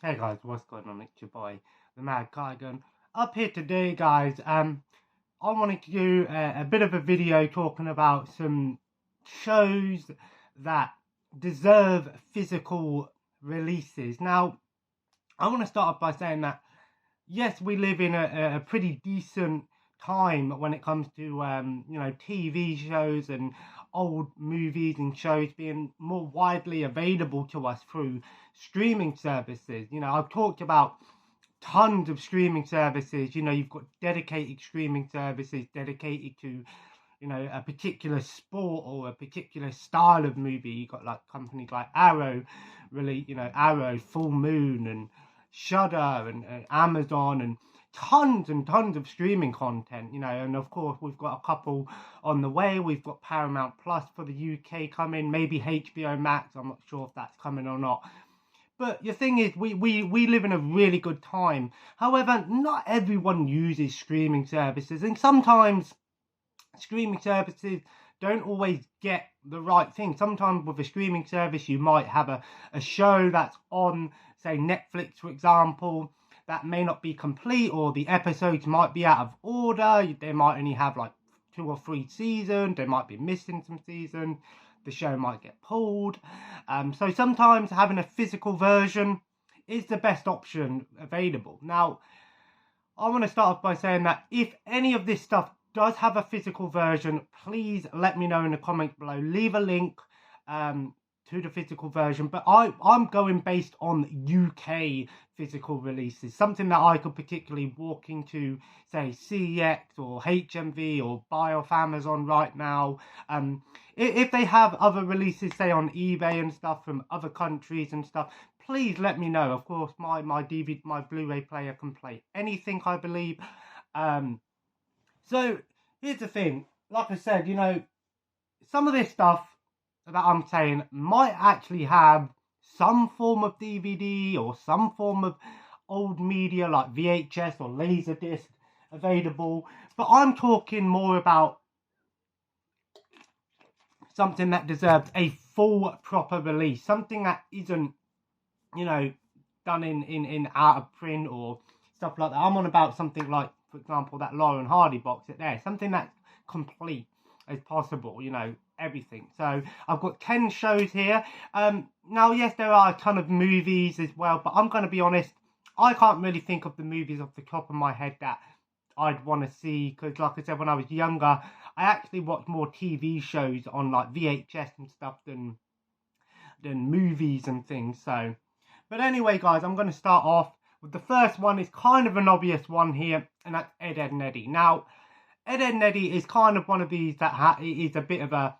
Hey guys, what's going on? It's your boy, the Mad Cardigan. Up here today, guys. I wanted to do a bit of a video talking about some shows that deserve physical releases. Now, I want to start off by saying that yes, we live in a pretty decent time when it comes to TV shows and old movies and shows being more widely available to us through streaming services. I've talked about tons of streaming services. You've got dedicated streaming services dedicated to a particular sport or a particular style of movie. You got like companies like Arrow, really, Arrow, Full Moon, and Shudder, and Amazon, and tons of streaming content. And of course we've got a couple on the way. We've got Paramount Plus for the UK coming, maybe HBO Max. I'm not sure if that's coming or not. But the thing is, we live in a really good time. However, not everyone uses streaming services, and sometimes streaming services don't always get the right thing. Sometimes with a streaming service, you might have a show that's on, say, Netflix, for example, that may not be complete, or the episodes might be out of order. They might only have like 2 or 3 seasons. They might be missing some seasons. The show might get pulled. So sometimes having a physical version is the best option available. Now, I want to start off by saying that if any of this stuff does have a physical version, please let me know in the comments below. Leave a link to the physical version, but I'm going based on UK physical releases, something that I could particularly walk into, say, CEX or HMV or buy off Amazon right now. If they have other releases, say on eBay and stuff from other countries and stuff, please let me know. Of course, my DVD, my Blu-ray player can play anything, I believe. So here's the thing. Like I said, some of this stuff that I'm saying might actually have some form of DVD or some form of old media like VHS or Laserdisc available, but I'm talking more about something that deserves a full proper release, something that isn't done in out of print or stuff like that. I'm on about something like, for example, that Lauren Hardy box there, something that's complete as possible, everything. So I've got 10 shows here. Now, yes, there are a ton of movies as well, but I'm going to be honest, I can't really think of the movies off the top of my head that I'd want to see, because like I said, when I was younger, I actually watched more TV shows on like VHS and stuff than movies and things. So, but anyway, guys, I'm going to start off with the first one. Is kind of an obvious one here, and that's Ed, Edd and Eddy. Now, Ed, Edd and Eddy is kind of one of these that is a bit of a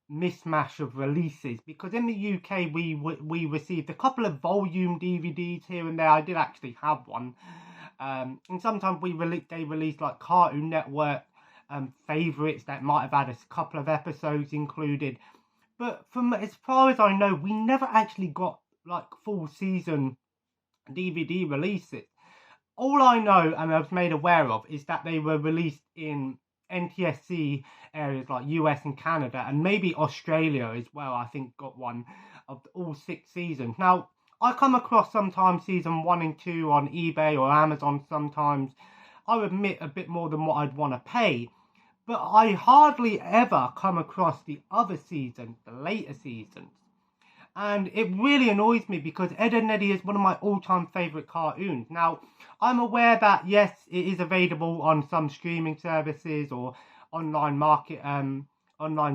mismatch of releases, because in the UK we received a couple of volume DVDs here and there. I did actually have one, and sometimes they released like Cartoon Network favourites that might have had a couple of episodes included. But from as far as I know, we never actually got like full season DVD releases. All I know and I was made aware of is that they were released in NTSC areas like US and Canada, and maybe Australia as well. I think got one of all 6 seasons. Now, I come across sometimes season 1 and 2 on eBay or Amazon sometimes. I would admit a bit more than what I'd want to pay. But I hardly ever come across the other seasons, the later seasons. And it really annoys me, because Ed, Edd and Eddy is one of my all-time favourite cartoons. Now, I'm aware that, yes, it is available on some streaming services or online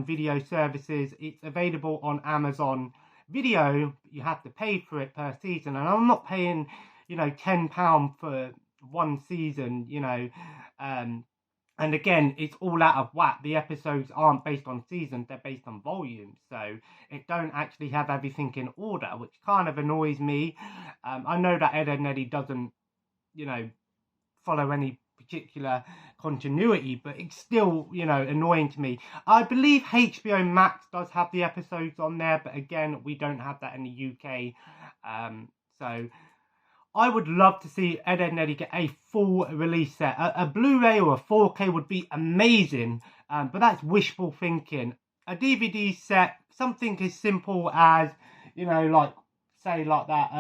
video services. It's available on Amazon Video. You have to pay for it per season. And I'm not paying, £10 for one season, and again, it's all out of whack. The episodes aren't based on seasons, they're based on volumes. So it don't actually have everything in order, which kind of annoys me. I know that Ed, Edd and Eddy doesn't, follow any particular continuity, but it's still, annoying to me. I believe HBO Max does have the episodes on there, but again, we don't have that in the UK. So I would love to see Ed, Edd and Eddy get a full release set. A Blu-ray or a 4K would be amazing, but that's wishful thinking. A DVD set, something as simple as, like, say, like that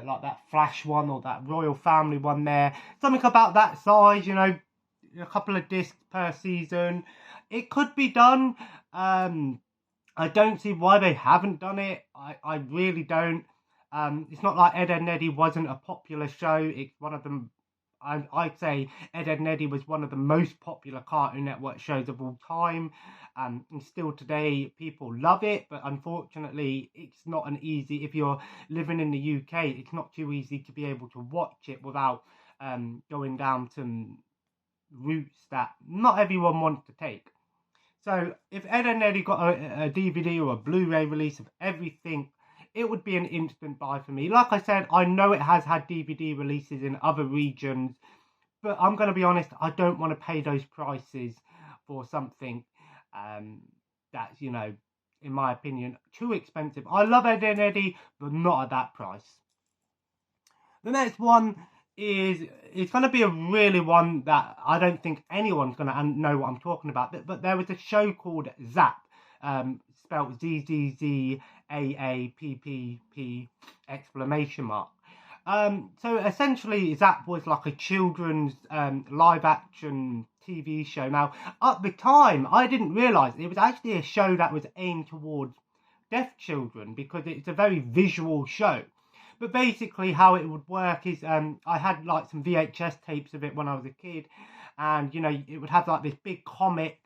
like that Flash one or that Royal Family one there. Something about that size, you know, a couple of discs per season. It could be done. I don't see why they haven't done it. I really don't. It's not like Ed, and Eddy wasn't a popular show. It's one of them. I'd say Ed, and Eddy was one of the most popular Cartoon Network shows of all time. And still today, people love it. But unfortunately, it's not an easy, if you're living in the UK, it's not too easy to be able to watch it without going down some routes that not everyone wants to take. So if Ed, and Eddy got a DVD or a Blu-ray release of everything, it would be an instant buy for me. Like I said, I know it has had DVD releases in other regions, but I'm going to be honest, I don't want to pay those prices for something that's, you know, in my opinion, too expensive. I love Ed, and Eddy, but not at that price. The next one is, it's going to be a really one that I don't think anyone's going to know what I'm talking about. But there was a show called Zap, spelled ZZZAAPPP exclamation mark. So essentially, Zap was like a children's live action TV show. Now, at the time, I didn't realise it was actually a show that was aimed towards deaf children because it's a very visual show. But basically how it would work is I had like some VHS tapes of it when I was a kid, and you know, it would have like this big comic,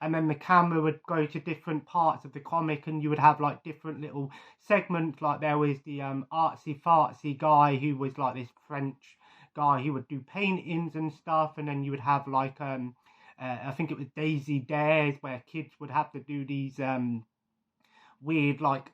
and then the camera would go to different parts of the comic, and you would have like different little segments. Like there was the artsy fartsy guy who was like this French guy who would do paintings and stuff, and then you would have like I think it was Daisy Dares, where kids would have to do these weird like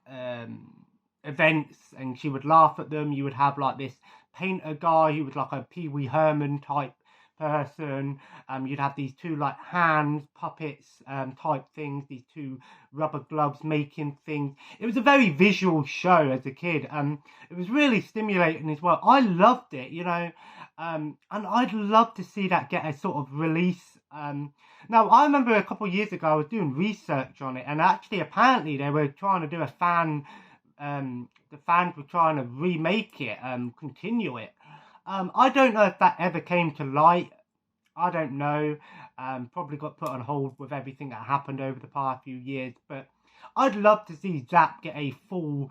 events, and she would laugh at them. You would have like this painter guy who was like a Pee Wee Herman type person. You'd have these two like hands puppets type things, these two rubber gloves making things. It was a very visual show as a kid. It was really stimulating as well. I loved it, you know, and I'd love to see that get a sort of release. Now I remember a couple of years ago I was doing research on it, and actually apparently they were trying to do a fan. The fans were trying to remake it, continue it. I don't know if that ever came to light. I don't know. Probably got put on hold with everything that happened over the past few years. But I'd love to see Zap get a full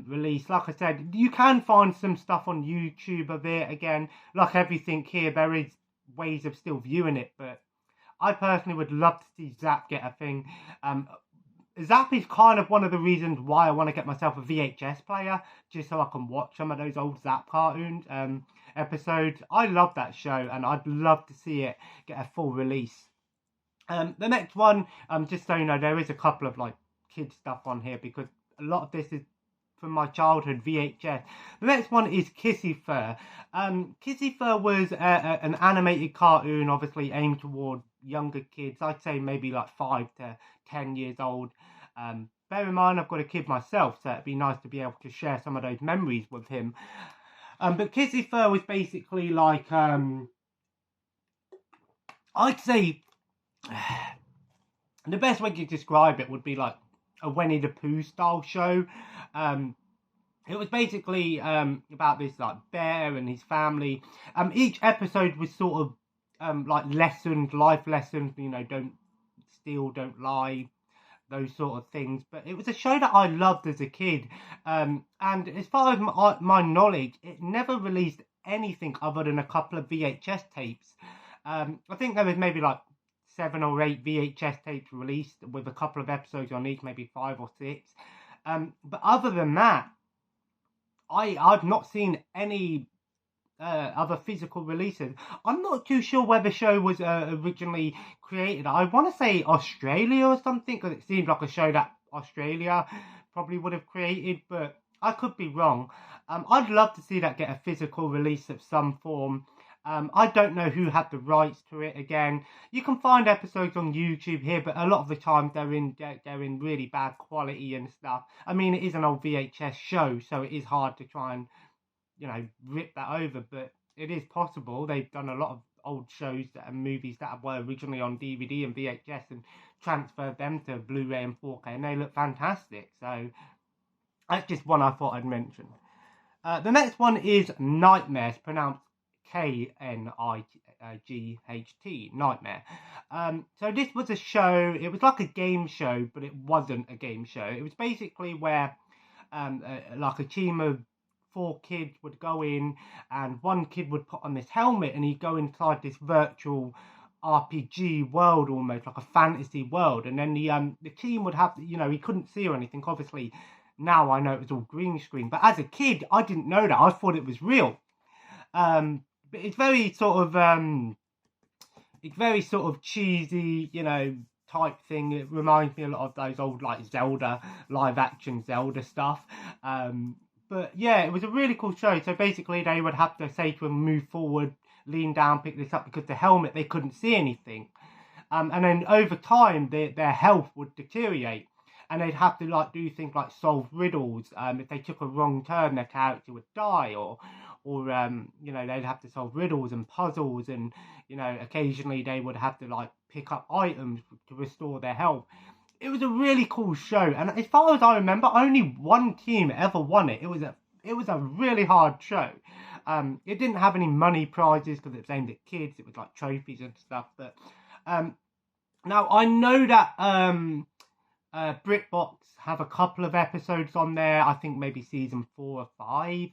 release. Like I said, you can find some stuff on YouTube of it. Again, like everything here, there is ways of still viewing it. But I personally would love to see Zap get a thing. Zap is kind of one of the reasons why I want to get myself a VHS player, just so I can watch some of those old Zap cartoons episodes. I love that show, and I'd love to see it get a full release. The next one, just so you know, there is a couple of like kid stuff on here because a lot of this is from my childhood VHS. The next one is Kissy Fur. Kissy Fur was an animated cartoon, obviously aimed toward younger kids. I'd say maybe like 5 to 10 years old. Bear in mind, I've got a kid myself, so it'd be nice to be able to share some of those memories with him. But Kissy Fur was basically like, I'd say the best way to describe it would be like a Winnie the Pooh style show. It was basically about this like bear and his family. Each episode was sort of like lessons, life lessons, you know, don't steal, don't lie, those sort of things. But it was a show that I loved as a kid. And as far as my knowledge, it never released anything other than a couple of VHS tapes. I think there was maybe like 7 or 8 VHS tapes released with a couple of episodes on each, maybe 5 or 6. But other than that, I've not seen any other physical releases. I'm not too sure where the show was originally created. I want to say Australia or something, because it seemed like a show that Australia probably would have created, but I could be wrong. I'd love to see that get a physical release of some form. I don't know who had the rights to it. Again, you can find episodes on YouTube here, but a lot of the time they're in really bad quality and stuff. I mean, it is an old VHS show, so it is hard to try and, you know, rip that over, but it is possible. They've done a lot of old shows and movies that were originally on DVD and VHS and transferred them to Blu-ray and 4K, and they look fantastic. So that's just one I thought I'd mention. The next one is Nightmare, it's pronounced Knight, Nightmare. So this was a show, it was like a game show, but it wasn't a game show. It was basically where like a team of 4 kids would go in, and one kid would put on this helmet and he'd go inside this virtual RPG world, almost like a fantasy world, and then the team would have, he couldn't see or anything, obviously. Now I know it was all green screen, but as a kid I didn't know that. I thought it was real. But it's very sort of cheesy, type thing. It reminds me a lot of those old like Zelda, live action Zelda stuff. But yeah, it was a really cool show. So basically they would have to say to him, move forward, lean down, pick this up, because the helmet, they couldn't see anything. And then over time their health would deteriorate, and they'd have to like do things like solve riddles. If they took a wrong turn, their character would die, or they'd have to solve riddles and puzzles, and occasionally they would have to like pick up items to restore their health. It was a really cool show, and as far as I remember, only one team ever won it. It was a really hard show. It didn't have any money prizes because it was aimed at kids. It was like trophies and stuff. But now I know that BritBox have a couple of episodes on there. I think maybe season 4 or 5.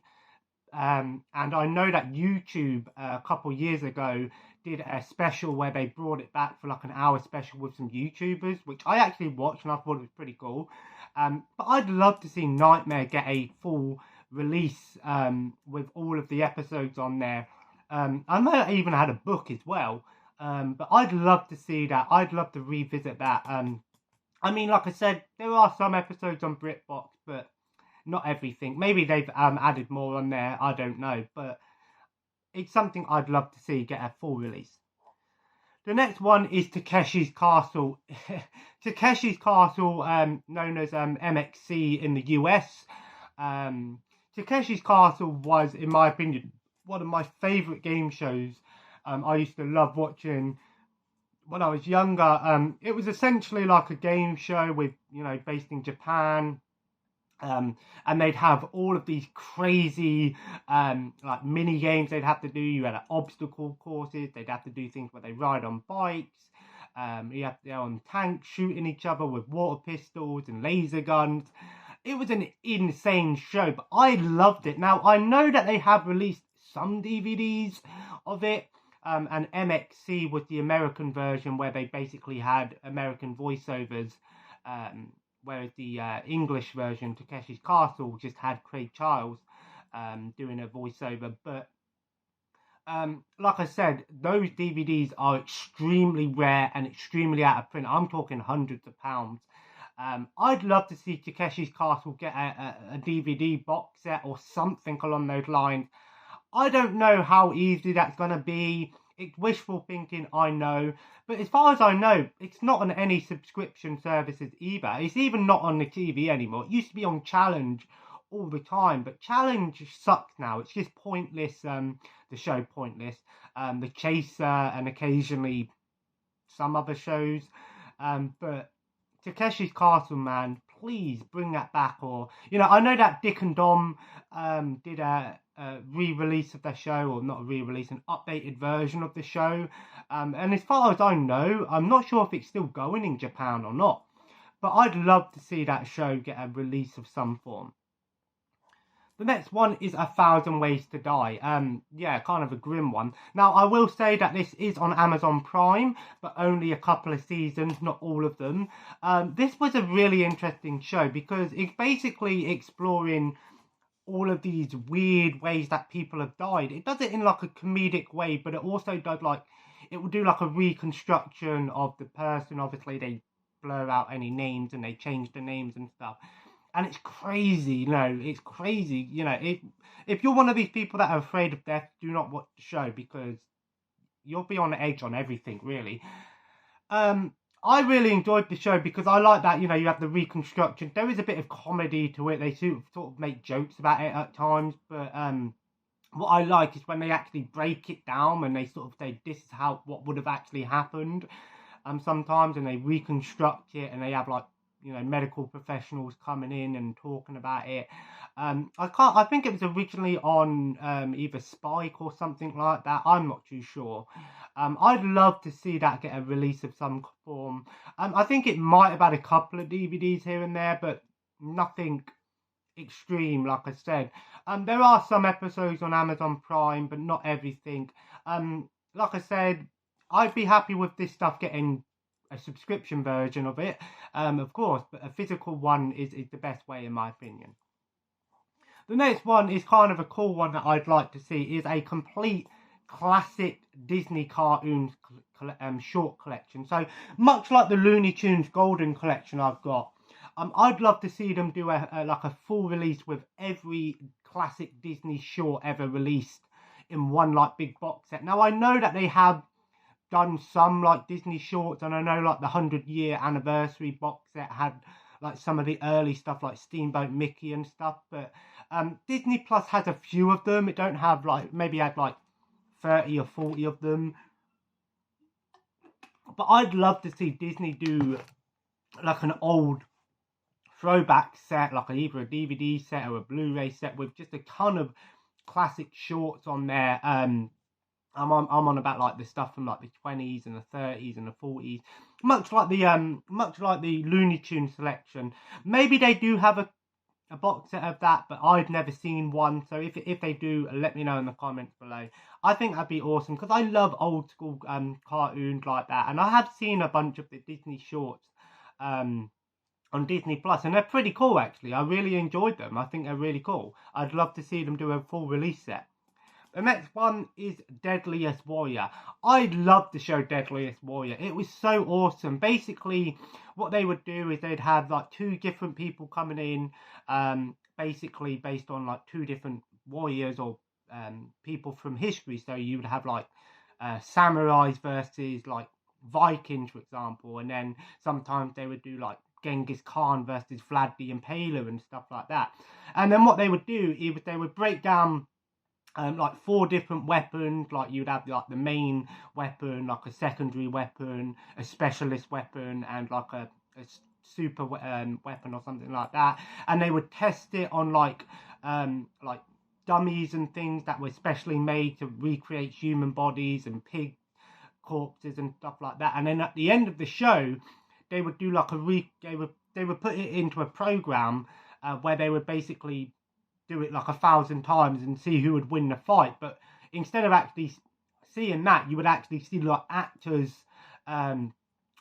And I know that YouTube a couple of years ago did a special where they brought it back for like an hour special with some YouTubers, which I actually watched and I thought it was pretty cool. But I'd love to see Nightmare get a full release with all of the episodes on there. I know it even had a book as well. But I'd love to see that. I'd love to revisit that. I mean, like I said, there are some episodes on BritBox, but not everything. Maybe they've added more on there, I don't know. But it's something I'd love to see get a full release. The next one is Takeshi's Castle. Takeshi's Castle, known as MXC in the US. Takeshi's Castle was, in my opinion, one of my favourite game shows. I used to love watching when I was younger. It was essentially like a game show with, based in Japan. And they'd have all of these crazy like mini games they'd have to do. You had obstacle courses. They'd have to do things where they ride on bikes. You have to go on tanks shooting each other with water pistols and laser guns. It was an insane show, but I loved it. Now I know that they have released some DVDs of it. And MXC was the American version where they basically had American voiceovers, whereas the English version, Takeshi's Castle, just had Craig Charles doing a voiceover. But like I said, those DVDs are extremely rare and extremely out of print. I'm talking hundreds of pounds. I'd love to see Takeshi's Castle get a DVD box set or something along those lines. I don't know how easy that's going to be. It's wishful thinking, I know. But as far as I know, it's not on any subscription services either. It's even not on the TV anymore. It used to be on Challenge all the time. But Challenge sucks now. It's just pointless. The show Pointless. The Chaser and occasionally some other shows. But Takeshi's Castle, man, please bring that back. Or, I know that Dick and Dom did a re-release of their show, or not a re-release, an updated version of the show. And as far as I know, I'm not sure if it's still going in Japan or not. But I'd love to see that show get a release of some form. The next one is 1,000 Ways to Die. Yeah, kind of a grim one. Now, I will say that this is on Amazon Prime, but only a couple of seasons, not all of them. This was a really interesting show because it's basically exploring all of these weird ways that people have died. It does it in like a comedic way, but it also does it will do like a reconstruction of the person. Obviously, they blur out any names and they change the names and stuff. And it's crazy, it's crazy. If you're one of these people that are afraid of death, do not watch the show because you'll be on the edge on everything, really. I really enjoyed the show because I like that, you have the reconstruction. There is a bit of comedy to it. They sort of make jokes about it at times. But what I like is when they actually break it down and they sort of say, this is what would have actually happened sometimes. And they reconstruct it and they have medical professionals coming in and talking about it. I think it was originally on either Spike or something like that. I'm not too sure. I'd love to see that get a release of some form. I think it might have had a couple of DVDs here and there, but nothing extreme, like I said. There are some episodes on Amazon Prime, but not everything. Like I said, I'd be happy with this stuff getting a subscription version of it, of course, but a physical one is the best way in my opinion. The next one is kind of a cool one that I'd like to see, is a complete classic Disney cartoons short collection. So much like the Looney Tunes Golden collection I've got, I'd love to see them do like a full release with every classic Disney short ever released in one like big box set. Now I know that they have done some like Disney shorts, and I know like the 100-year anniversary box set had like some of the early stuff like Steamboat Mickey and stuff, but Disney Plus has a few of them. It don't have like, maybe had like 30 or 40 of them. But I'd love to see Disney do like an old throwback set, like either a DVD set or a Blu-ray set with just a ton of classic shorts on there. I'm on about like the stuff from like the 20s and the 30s and the 40s, much like the Looney Tunes selection. Maybe they do have a box set of that, but I've never seen one. So if they do, let me know in the comments below. I think that'd be awesome because I love old school cartoons like that, and I have seen a bunch of the Disney shorts on Disney Plus, and they're pretty cool actually. I really enjoyed them. I think they're really cool. I'd love to see them do a full release set. The next one is Deadliest Warrior. I loved the show Deadliest Warrior. It was so awesome. Basically, what they would do is they'd have like two different people coming in, basically based on like two different warriors or people from history. So you would have like samurais versus like Vikings, for example, and then sometimes they would do like Genghis Khan versus Vlad the Impaler and stuff like that. And then what they would do is they would break down like 4 different weapons. Like you'd have like the main weapon, like a secondary weapon, a specialist weapon, and like a super weapon or something like that. And they would test it on like dummies and things that were specially made to recreate human bodies and pig corpses and stuff like that. And then at the end of the show, they would do like they would put it into a program where they would basically do it like 1,000 times and see who would win the fight. But instead of actually seeing that, you would actually see like actors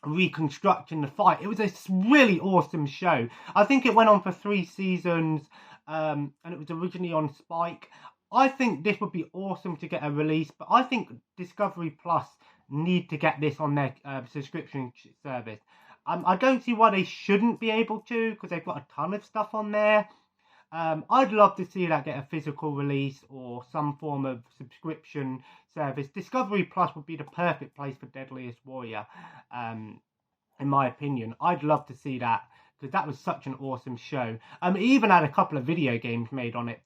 reconstructing the fight. It was a really awesome show. I think it went on for 3 seasons, and it was originally on Spike. I think this would be awesome to get a release, but I think Discovery Plus need to get this on their subscription service. I don't see why they shouldn't be able to, because they've got a ton of stuff on there. I'd love to see that get a physical release or some form of subscription service. Discovery Plus would be the perfect place for Deadliest Warrior, in my opinion. I'd love to see that because that was such an awesome show. It even had a couple of video games made on it.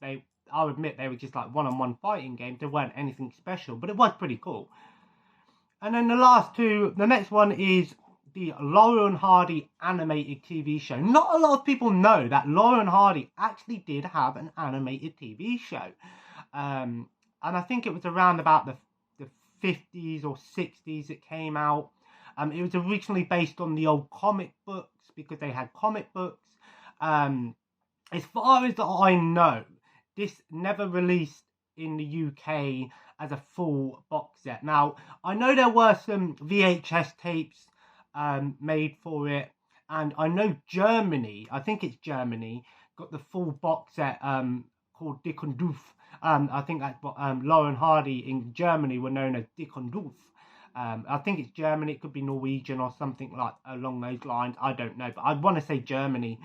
I'll admit they were just like one-on-one fighting games. They weren't anything special, but it was pretty cool. And then the next one is the Laurel and Hardy animated TV show. Not a lot of people know that Laurel and Hardy actually did have an animated TV show. And I think it was around about the 50s or 60s it came out. It was originally based on the old comic books because they had comic books. As far as I know, this never released in the UK as a full box set. Now, I know there were some VHS tapes made for it, and I know Germany, I think it's Germany, got the full box set called Dick and Doof. I think that's what Laurel and Hardy in Germany were known as Dick and Doof. I think it's Germany, it could be Norwegian or something like along those lines, I don't know, but I'd want to say Germany.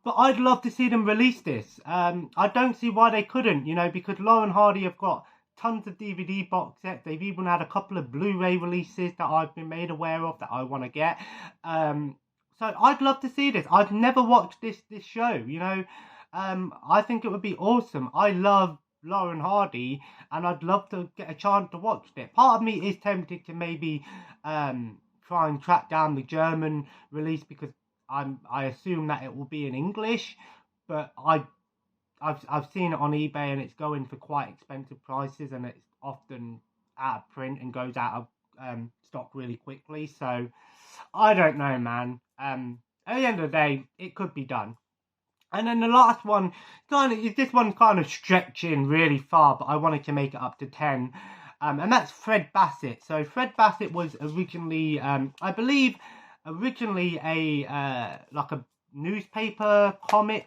But I'd love to see them release this. I don't see why they couldn't, because Laurel and Hardy have got tons of DVD box sets. They've even had a couple of Blu-ray releases that I've been made aware of that I want to get. So I'd love to see this. I've never watched this show, I think it would be awesome. I love Laurel and Hardy, and I'd love to get a chance to watch it. Part of me is tempted to maybe try and track down the German release because I assume that it will be in English. but I've seen it on eBay and it's going for quite expensive prices, and it's often out of print and goes out of stock really quickly. So I don't know, man. At the end of the day, it could be done. And then the last one, this one kind of stretching really far, but I wanted to make it up to 10. And that's Fred Bassett. So Fred Bassett was originally, I believe, a like a newspaper comic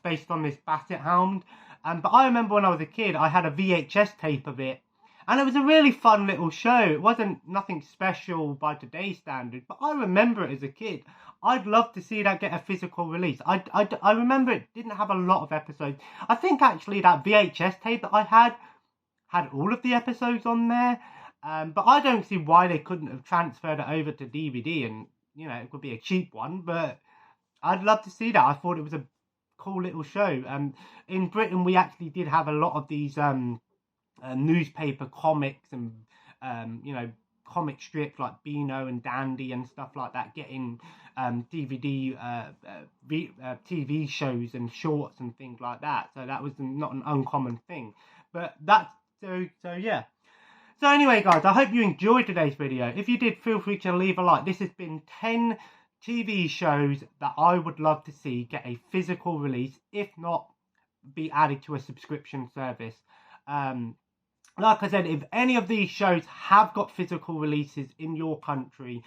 based on this Basset Hound. But I remember when I was a kid, I had a VHS tape of it. And it was a really fun little show. It wasn't nothing special by today's standard, but I remember it as a kid. I'd love to see that get a physical release. I remember it didn't have a lot of episodes. I think actually that VHS tape that I had all of the episodes on there. But I don't see why they couldn't have transferred it over to DVD, and you know, it could be a cheap one, but I'd love to see that. I thought it was a cool little show. In Britain, we actually did have a lot of these newspaper comics and you know, comic strips like Beano and Dandy and stuff like that, getting DVD TV shows and shorts and things like that. So that was not an uncommon thing. But that's so yeah. So anyway, guys, I hope you enjoyed today's video. If you did, feel free to leave a like. This has been 10 TV shows that I would love to see get a physical release, if not be added to a subscription service. Like I said, if any of these shows have got physical releases in your country,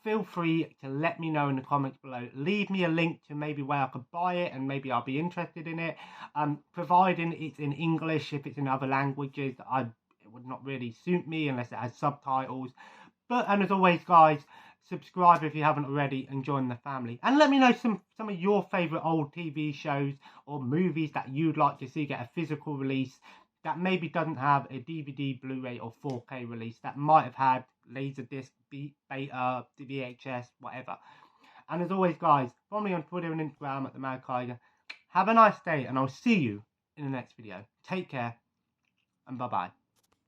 feel free to let me know in the comments below. Leave me a link to maybe where I could buy it, and maybe I'll be interested in it. Providing it's in English. If it's in other languages, it would not really suit me unless it has subtitles. And as always, guys, subscribe if you haven't already and join the family. And let me know some of your favourite old TV shows or movies that you'd like to see get a physical release, that maybe doesn't have a DVD, Blu-ray or 4K release, that might have had Laserdisc, Beta, VHS, whatever. And as always, guys, follow me on Twitter and Instagram at the Mad Tiger. Have a nice day, and I'll see you in the next video. Take care, and bye-bye.